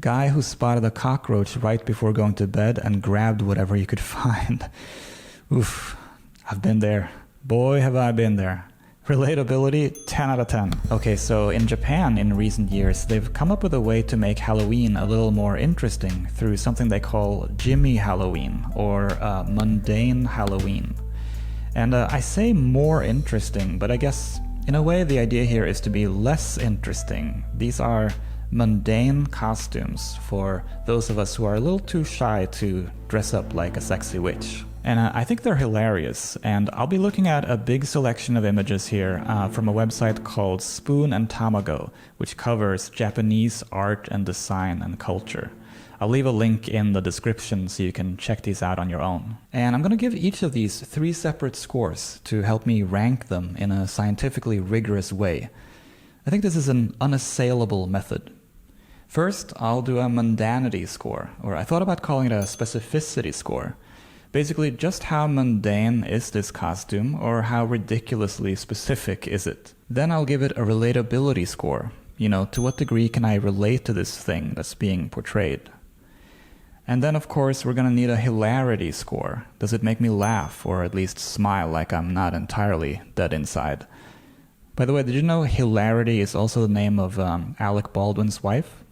Guy who spotted a cockroach right before going to bed and grabbed whatever he could find. Oof, I've been there. Boy, have I been there. Relatability, 10 out of 10. Okay, so in Japan in recent years, they've come up with a way to make Halloween a little more interesting through something they call Jimmy Halloween, or Mundane Halloween. And I say more interesting, but I guess in a way the idea here is to be less interesting. These are mundane costumes for those of us who are a little too shy to dress up like a sexy witch. And I think they're hilarious, and I'll be looking at a big selection of images here from a website called Spoon and Tamago, which covers Japanese art and design and culture. I'll leave a link in the description so you can check these out on your own. And I'm going to give each of these 3 separate scores to help me rank them in a scientifically rigorous way. I think this is an unassailable method. First, I'll do a mundanity score, or I thought about calling it a specificity score. Basically, just how mundane is this costume, or how ridiculously specific is it? Then I'll give it a relatability score. You know, to what degree can I relate to this thing that's being portrayed? And then, of course, we're going to need a hilarity score. Does it make me laugh, or at least smile like I'm not entirely dead inside? By the way, did you know hilarity is also the name of Alec Baldwin's wife?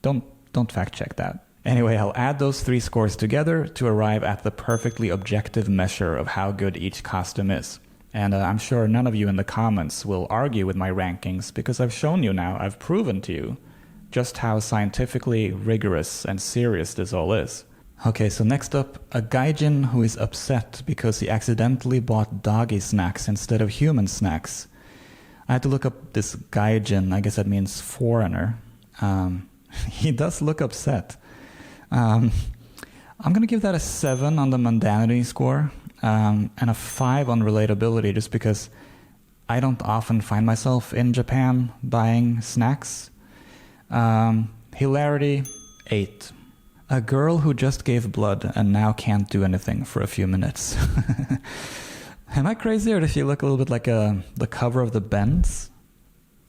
Don't fact check that. Anyway, I'll add those 3 scores together to arrive at the perfectly objective measure of how good each costume is. And I'm sure none of you in the comments will argue with my rankings, because I've shown you now, I've proven to you, just how scientifically rigorous and serious this all is. Okay, so next up, a gaijin who is upset because he accidentally bought doggy snacks instead of human snacks. I had to look up this gaijin, I guess that means foreigner. He does look upset. I'm going to give that a 7 on the mundanity score, and a 5 on relatability, just because I don't often find myself in Japan buying snacks. Hilarity, 8. A girl who just gave blood and now can't do anything for a few minutes. Am I crazy, or does she look a little bit like the cover of the Bends?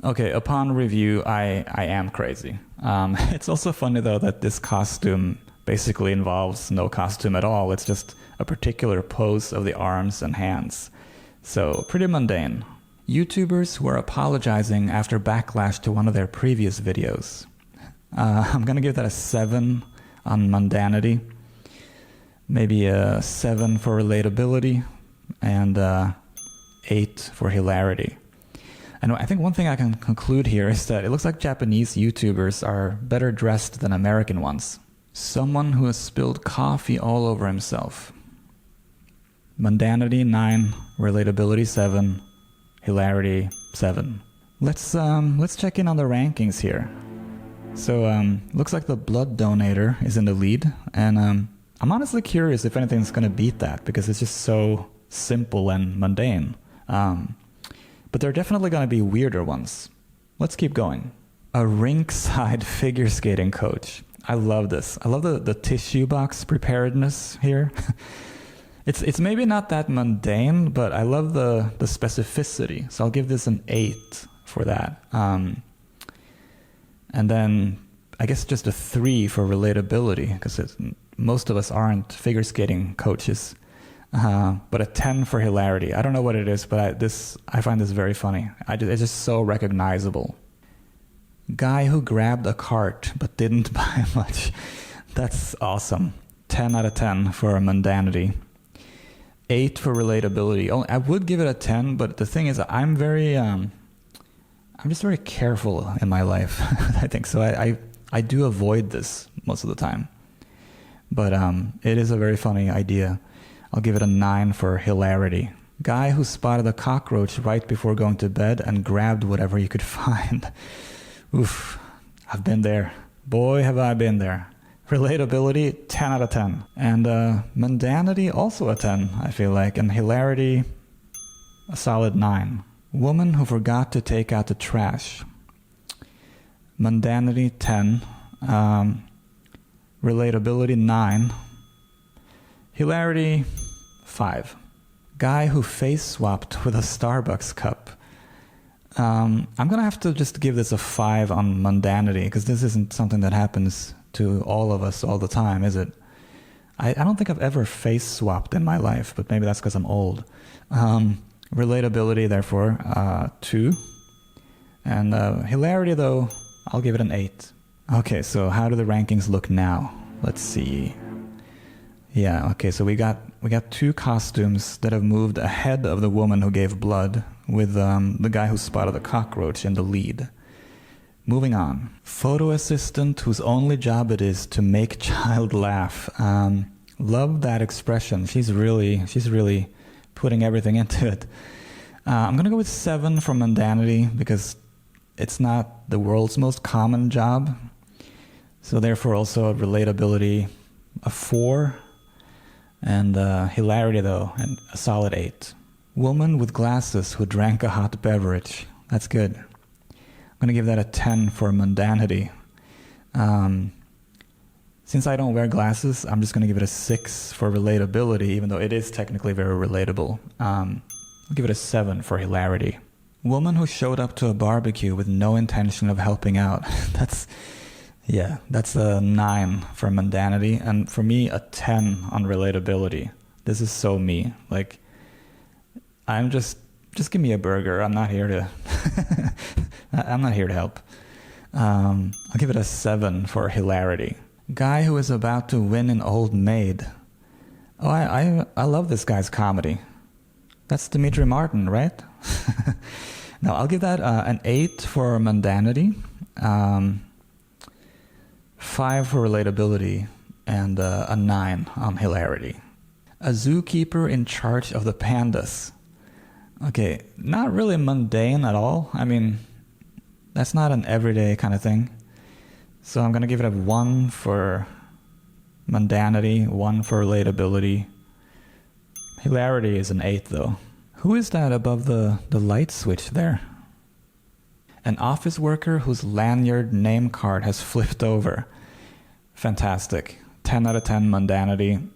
Okay, upon review, I am crazy. It's also funny, though, that this costume basically involves no costume at all. It's just a particular pose of the arms and hands. So, pretty mundane. YouTubers who are apologizing after backlash to one of their previous videos. I'm going to give that a 7 on mundanity. Maybe a 7 for relatability, and 8 for hilarity. And I think one thing I can conclude here is that it looks like Japanese YouTubers are better dressed than American ones. Someone who has spilled coffee all over himself. Mundanity 9, relatability 7, hilarity 7. Let's check in on the rankings here. So looks like the blood donator is in the lead, and I'm honestly curious if anything's going to beat that, because it's just so simple and mundane. But there are definitely going to be weirder ones. Let's keep going. A rinkside figure skating coach. I love this. I love the tissue box preparedness here. It's maybe not that mundane, but I love the specificity. So I'll give this an 8 for that. And then I guess just a 3 for relatability, because most of us aren't figure skating coaches. But a 10 for hilarity. I don't know what it is, but I find this very funny. It's just so recognizable. Guy who grabbed a cart but didn't buy much. That's awesome. 10 out of 10 for mundanity. 8 for relatability. Oh, I would give it a 10, but the thing is, I'm just very careful in my life. I think so. I do avoid this most of the time. But it is a very funny idea. I'll give it a 9 for hilarity. Guy who spotted a cockroach right before going to bed and grabbed whatever he could find. Oof, I've been there. Boy, have I been there. Relatability, 10 out of 10. And mundanity, also a 10, I feel like. And hilarity, a solid 9. Woman who forgot to take out the trash. Mundanity, 10. Relatability, 9. Hilarity, 5. Guy who face swapped with a Starbucks cup. I'm gonna have to just give this a 5 on mundanity, because this isn't something that happens to all of us all the time, is it? I don't think I've ever face swapped in my life, but maybe that's because I'm old. Relatability, therefore, 2. And hilarity, though, I'll give it an 8. Okay, so how do the rankings look now? Let's see. Yeah, okay, so we got 2 costumes that have moved ahead of the woman who gave blood, with the guy who spotted the cockroach in the lead. Moving on. Photo assistant whose only job it is to make child laugh. Love that expression. She's really putting everything into it. I'm gonna go with 7 for mundanity, because it's not the world's most common job. So therefore also relatability, a 4. And hilarity, though, and a solid 8. Woman with glasses who drank a hot beverage. That's good. I'm going to give that a 10 for mundanity. Since I don't wear glasses, I'm just going to give it a 6 for relatability, even though it is technically very relatable. I'll give it a 7 for hilarity. Woman who showed up to a barbecue with no intention of helping out. That's a 9 for mundanity, and for me, a 10 on relatability. This is so me. Like, I'm just give me a burger. I'm not here to, I'm not here to help. I'll give it a 7 for hilarity. Guy who is about to win an old maid. Oh, I love this guy's comedy. That's Dimitri Martin, right? No, I'll give that an 8 for mundanity. 5 for relatability, and a 9 on hilarity. A zookeeper in charge of the pandas. Okay, not really mundane at all. I mean, that's not an everyday kind of thing. So I'm going to give it a 1 for mundanity, 1 for relatability. Hilarity is an 8, though. Who is that above the light switch there? An office worker whose lanyard name card has flipped over. Fantastic. 10 out of 10 mundanity.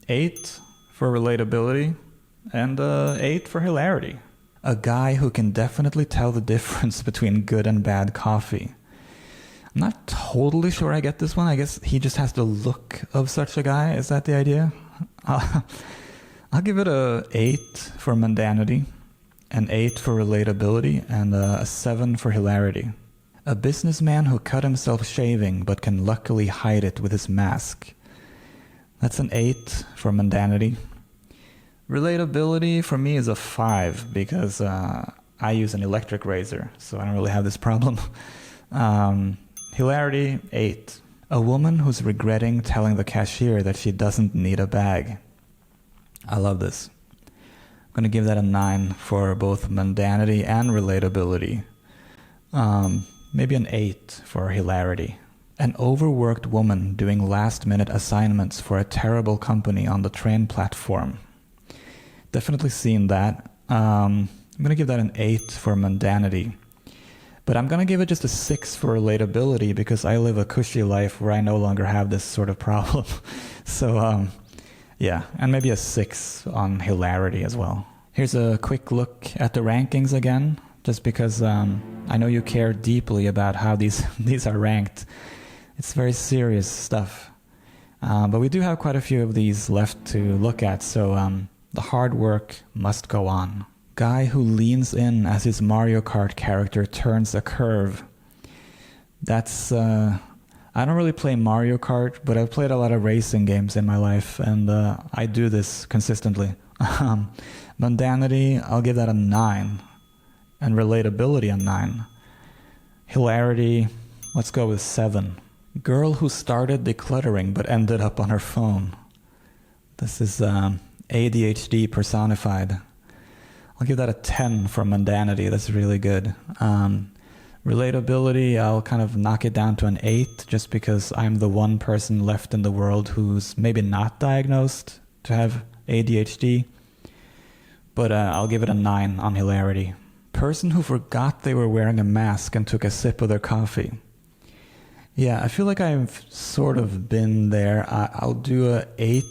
8 for relatability. And 8 for hilarity. A guy who can definitely tell the difference between good and bad coffee. I'm not totally sure I get this one. I guess he just has the look of such a guy. Is that the idea? I'll give it a 8 for mundanity. An 8 for relatability, and a 7 for hilarity. A businessman who cut himself shaving but can luckily hide it with his mask. That's an 8 for mundanity. Relatability for me is a 5 because I use an electric razor, so I don't really have this problem. Hilarity, 8. A woman who's regretting telling the cashier that she doesn't need a bag. I love this. I'm going to give that a 9 for both mundanity and relatability. Maybe an 8 for hilarity. An overworked woman doing last-minute assignments for a terrible company on the train platform. Definitely seen that. I'm going to give that an 8 for mundanity. But I'm going to give it just a 6 for relatability because I live a cushy life where I no longer have this sort of problem. So, yeah, and maybe a 6 on hilarity as well. Here's a quick look at the rankings again, just because I know you care deeply about how these are ranked. It's very serious stuff. But we do have quite a few of these left to look at, so the hard work must go on. Guy who leans in as his Mario Kart character turns a curve. That's... I don't really play Mario Kart, but I've played a lot of racing games in my life, and I do this consistently. Mundanity, I'll give that a 9. And relatability, a 9. Hilarity, let's go with 7. Girl who started decluttering but ended up on her phone. This is ADHD personified. I'll give that a 10 for mundanity. That's really good. Relatability, I'll kind of knock it down to an 8 just because I'm the one person left in the world who's maybe not diagnosed to have ADHD. But I'll give it a 9 on hilarity. Person who forgot they were wearing a mask and took a sip of their coffee. Yeah, I feel like I've sort of been there. I'll do a 8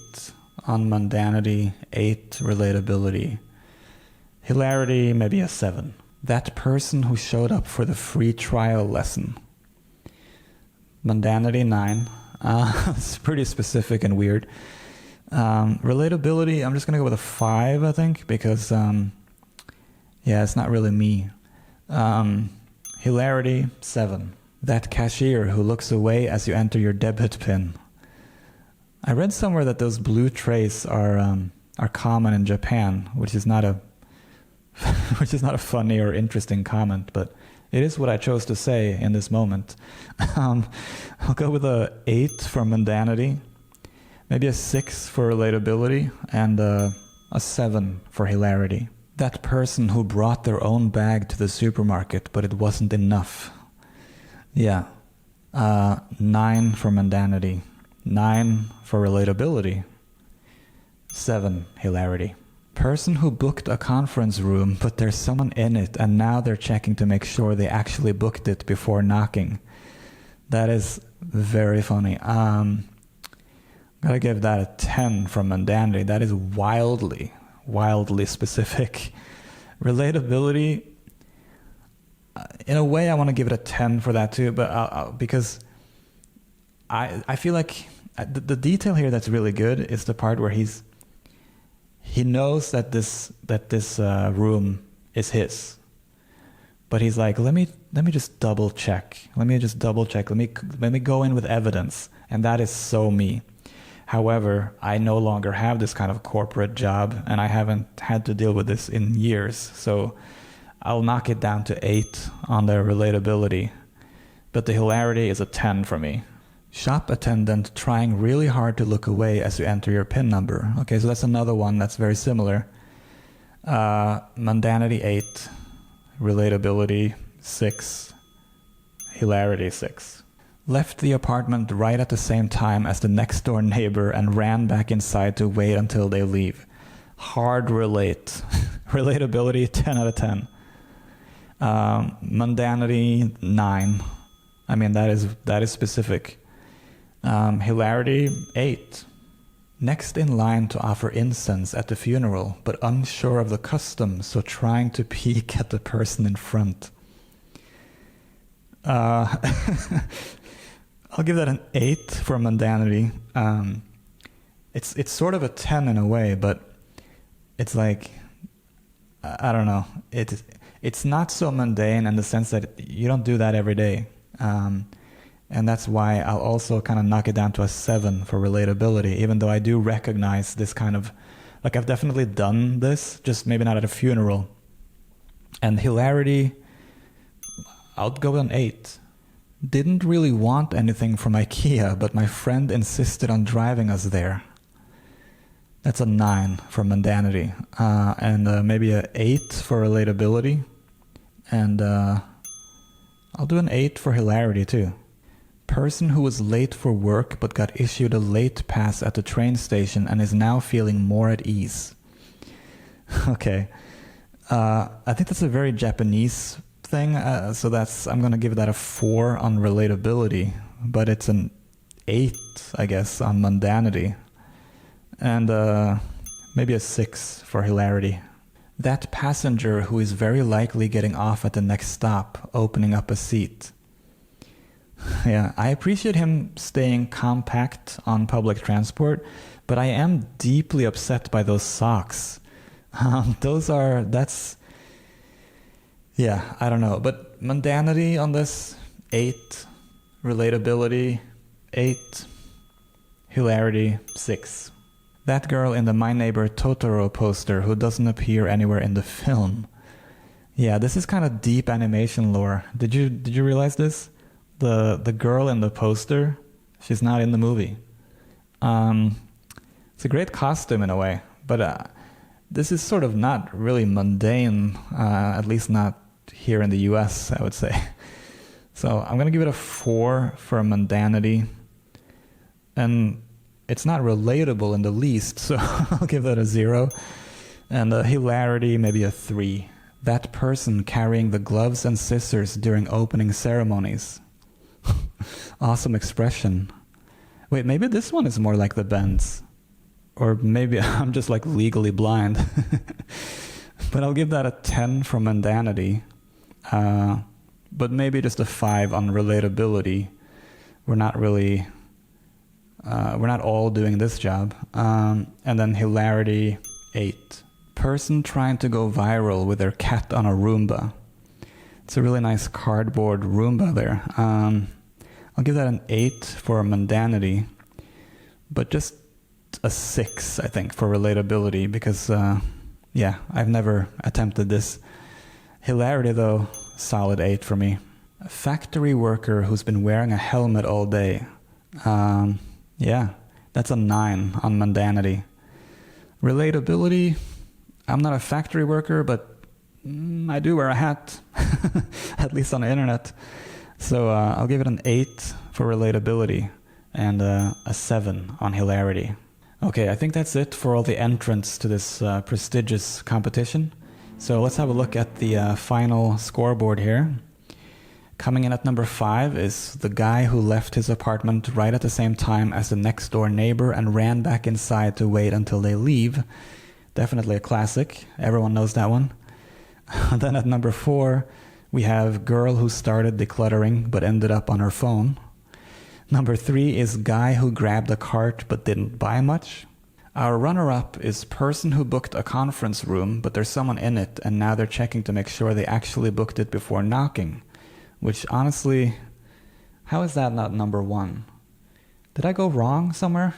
on mundanity, 8 relatability. Hilarity, maybe a 7. That person who showed up for the free trial lesson. Mundanity 9. It's pretty specific and weird. Relatability, I'm just gonna go with a 5, I think, because yeah, it's not really me. Hilarity 7. That cashier who looks away as you enter your debit pin. I read somewhere that those blue trays are common in Japan, which is not a funny or interesting comment, but it is what I chose to say in this moment. I'll go with a 8 for mundanity, maybe a 6 for relatability, and a 7 for hilarity. That person who brought their own bag to the supermarket, but it wasn't enough. Yeah. 9 for mundanity, 9 for relatability, 7 hilarity. Person who booked a conference room, but there's someone in it, and now they're checking to make sure they actually booked it before knocking. That is very funny. Gotta give that a 10 from mundanity. That is wildly specific. Relatability, in a way I want to give it a 10 for that too, but because I feel like the detail here that's really good is the part where he knows that this room is his, but he's like, let me just double check. Let me go in with evidence, and that is so me. However, I no longer have this kind of corporate job, and I haven't had to deal with this in years, so I'll knock it down to 8 on the relatability, but the hilarity is a 10 for me. Shop attendant trying really hard to look away as you enter your PIN number. Okay, so that's another one that's very similar. Mundanity 8, relatability 6, hilarity 6. Left the apartment right at the same time as the next door neighbor and ran back inside to wait until they leave. Hard relate. Relatability 10 out of 10. Mundanity 9. I mean, that is specific. Hilarity 8. Next in line to offer incense at the funeral, but unsure of the custom, so trying to peek at the person in front. I'll give that an 8 for mundanity. It's sort of a 10 in a way, but it's like, I don't know. It's not so mundane in the sense that you don't do that every day. And that's why I'll also kind of knock it down to a 7 for relatability, even though I do recognize this kind of, like, I've definitely done this, just maybe not at a funeral. And hilarity, I'll go with an 8. Didn't really want anything from IKEA, but my friend insisted on driving us there. That's a 9 for mundanity. And maybe a 8 for relatability. And I'll do an 8 for hilarity too. Person who was late for work but got issued a late pass at the train station and is now feeling more at ease. Okay. I think that's a very Japanese thing, so I'm going to give that a 4 on relatability, but it's an 8, I guess, on mundanity, and maybe a 6 for hilarity. That passenger who is very likely getting off at the next stop, opening up a seat. Yeah, I appreciate him staying compact on public transport, but I am deeply upset by those socks. Yeah, I don't know. But mundanity on this, 8. Relatability, 8. Hilarity, 6. That girl in the My Neighbor Totoro poster who doesn't appear anywhere in the film. Yeah, this is kind of deep animation lore. Did you realize this? The girl in the poster, she's not in the movie. It's a great costume in a way, but this is sort of not really mundane, at least not here in the US, I would say. So I'm going to give it a 4 for mundanity. And it's not relatable in the least, so I'll give that a 0. And hilarity, maybe a 3. That person carrying the gloves and scissors during opening ceremonies. Awesome expression. Wait, maybe this one is more like the Bends. Or maybe I'm just like legally blind. But I'll give that a 10 for mundanity. but maybe just a 5 on relatability. We're not really, we're not all doing this job. And then hilarity, 8. Person trying to go viral with their cat on a Roomba. It's a really nice cardboard Roomba there. I'll give that an 8 for mundanity, but just a 6, I think, for relatability, because, yeah, I've never attempted this. Hilarity, though, solid 8 for me. A factory worker who's been wearing a helmet all day. Yeah, that's a 9 on mundanity. Relatability, I'm not a factory worker, but I do wear a hat, at least on the internet. So I'll give it an 8 for relatability and a 7 on hilarity. Okay, I think that's it for all the entrants to this prestigious competition. So let's have a look at the final scoreboard here. Coming in at number 5 is the guy who left his apartment right at the same time as the next door neighbor and ran back inside to wait until they leave. Definitely a classic. Everyone knows that one. Then at number 4, we have girl who started decluttering but ended up on her phone. Number 3 is guy who grabbed a cart but didn't buy much. Our runner-up is person who booked a conference room but there's someone in it and now they're checking to make sure they actually booked it before knocking. Which honestly, how is that not number 1? Did I go wrong somewhere?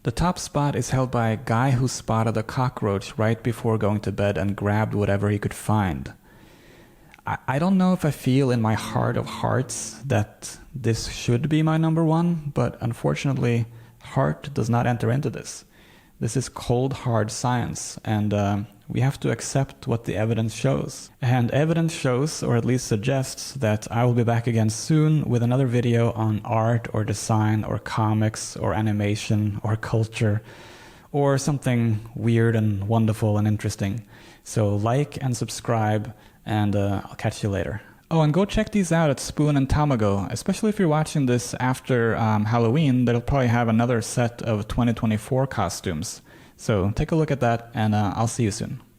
The top spot is held by a guy who spotted a cockroach right before going to bed and grabbed whatever he could find. I don't know if I feel in my heart of hearts that this should be my number 1, but unfortunately, heart does not enter into this. This is cold, hard science, and we have to accept what the evidence shows. And evidence shows, or at least suggests, that I will be back again soon with another video on art or design or comics or animation or culture or something weird and wonderful and interesting. So like and subscribe, and I'll catch you later. Oh, and go check these out at Spoon and Tamago, especially if you're watching this after Halloween. They'll probably have another set of 2024 costumes. So take a look at that, and I'll see you soon.